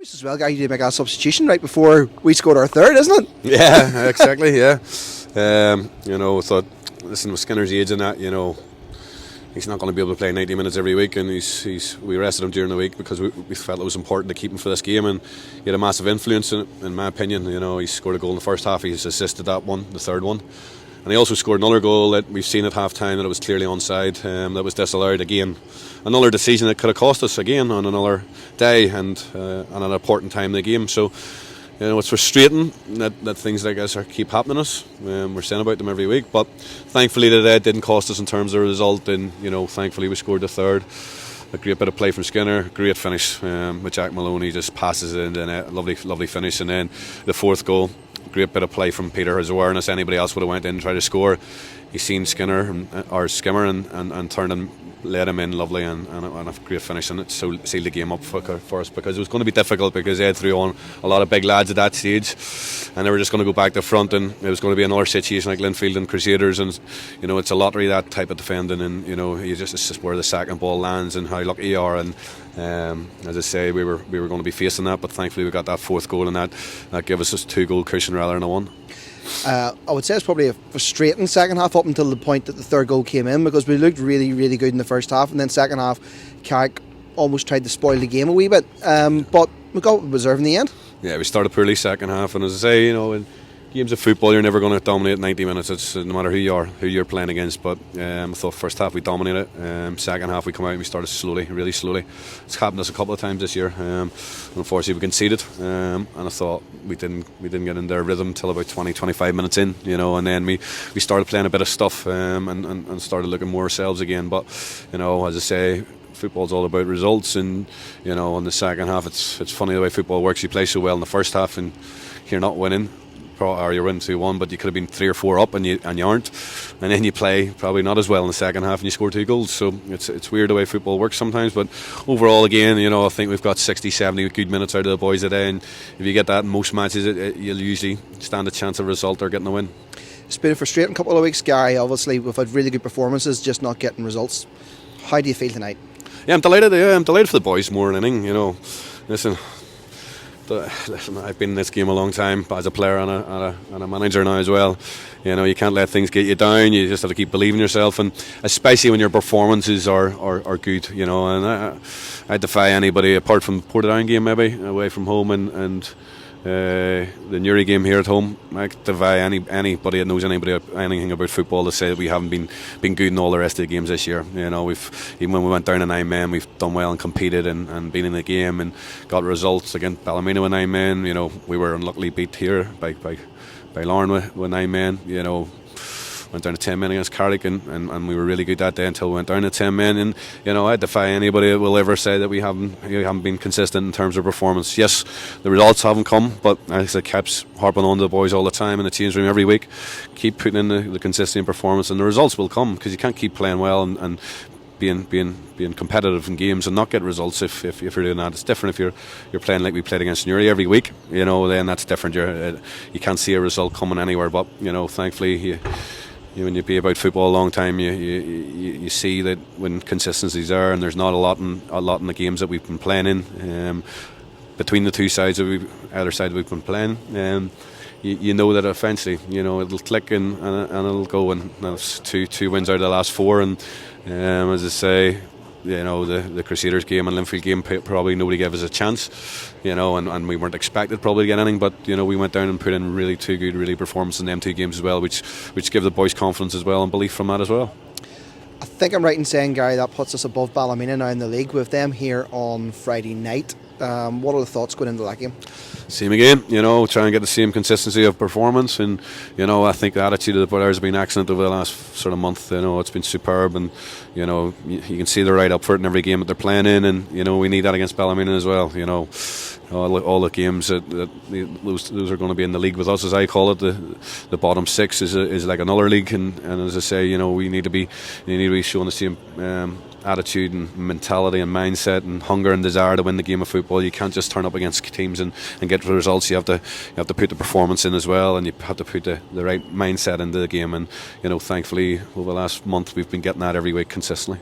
As well, guy, you did make a substitution right before we scored our third, isn't it? Yeah, exactly. Yeah, I thought, listen, with Skinner's age and that, he's not going to be able to play 90 minutes every week, and we rested him during the week because we felt it was important to keep him for this game, and he had a massive influence in my opinion. He scored a goal in the first half. He's assisted that one, the third one. And he also scored another goal that we've seen at half time that it was clearly onside, that was disallowed again. Another decision that could have cost us again on another day and on an important time in the game. So, it's frustrating that things like this keep happening to us. We're saying about them every week, but thankfully today it didn't cost us in terms of the result. And thankfully we scored the third. A great bit of play from Skinner, great finish with Jack Maloney, just passes it into the net, lovely finish. And then the fourth goal, great bit of play from Peter. His awareness, anybody else would have went in and tried to score. He's seen Skimmer and turned and led him in lovely, and a great finish, and it sealed the game up for us, because it was going to be difficult, because they had threw on a lot of big lads at that stage and they were just going to go back to front, and it was going to be another situation like Linfield and Crusaders, and it's a lottery, that type of defending, and it's just where the second ball lands and how lucky you are. And as I say, we were going to be facing that, but thankfully we got that fourth goal, and that gave us a 2-goal cushion rather than a one. I would say it's probably a frustrating second half up until the point that the third goal came in, because we looked really, really good in the first half, and then second half, Carrick almost tried to spoil the game a wee bit, but we got reserve in the end. Yeah, we started poorly second half, and as I say, in games of football you're never going to dominate 90 minutes. It's no matter who you're playing against. But I thought first half we dominated. Second half we come out and we started slowly, really slowly. It's happened to us a couple of times this year. Unfortunately we conceded, and I thought we didn't get in their rhythm till about 20-25 minutes in. And then we started playing a bit of stuff, and started looking more ourselves again. But as I say, football's all about results, and in the second half it's funny the way football works. You play so well in the first half and you're not winning, or you're winning 2-1, but you could have been 3 or 4 up and you aren't, and then you play probably not as well in the second half and you score 2 goals. So it's weird the way football works sometimes, but overall again, I think we've got 60-70 good minutes out of the boys today, and if you get that in most matches, you'll usually stand a chance of a result or getting a win. It's been a frustrating couple of weeks, Gary. Obviously we've had really good performances, just not getting results. How do you feel tonight? Yeah, I'm delighted. I'm delighted for the boys more than anything. Listen, I've been in this game a long time as a player and a manager now as well. You can't let things get you down. You just have to keep believing yourself, and especially when your performances are good. And I defy anybody, apart from the Portadown game maybe away from home, and the Newry game here at home. I defy anybody that knows anything about football to say that we haven't been good in all the rest of the games this year. We've, even when we went down to 9 men, we've done well and competed and been in the game and got results against Ballymena with 9 men. We were unluckily beat here by Larne with 9 men. Went down to 10 men against Carrick, and we were really good that day until we went down to 10 men. And I defy anybody that will ever say that we haven't been consistent in terms of performance. Yes, the results haven't come, but as I kept harping on to the boys all the time in the change room every week, keep putting in the consistent performance, and the results will come, because you can't keep playing well and being competitive in games and not get results if you're doing that. It's different if you're playing like we played against Newry every week. Then that's different. You can't see a result coming anywhere. But thankfully, when you be about football a long time, you see that when consistency's there, and there's not a lot in the games that we've been playing in, between the two sides either side we've been playing, you know that eventually it'll click and it'll go, and that's two wins out of the last 4, and as I say, the Crusaders game and Linfield game, probably nobody gave us a chance, and we weren't expected probably to get anything, but we went down and put in really 2 good performances in them 2 games as well, which give the boys confidence as well and belief from that as well. I think I'm right in saying, Gary, that puts us above Ballymena now in the league, with them here on Friday night. What are the thoughts going into that game? Same again, try and get the same consistency of performance, and I think the attitude of the players has been excellent over the last sort of month. It's been superb, and you can see they're right up for it in every game that they're playing in, and we need that against Ballymena as well. All the games that those are going to be in the league with us, as I call it. The bottom 6 is like another league, and as I say, we need to be showing the same attitude and mentality and mindset and hunger and desire to win the game of football. You can't just turn up against teams and get the results. You have to put the performance in as well, and you have to put the right mindset into the game. And thankfully over the last month we've been getting that every week consistently.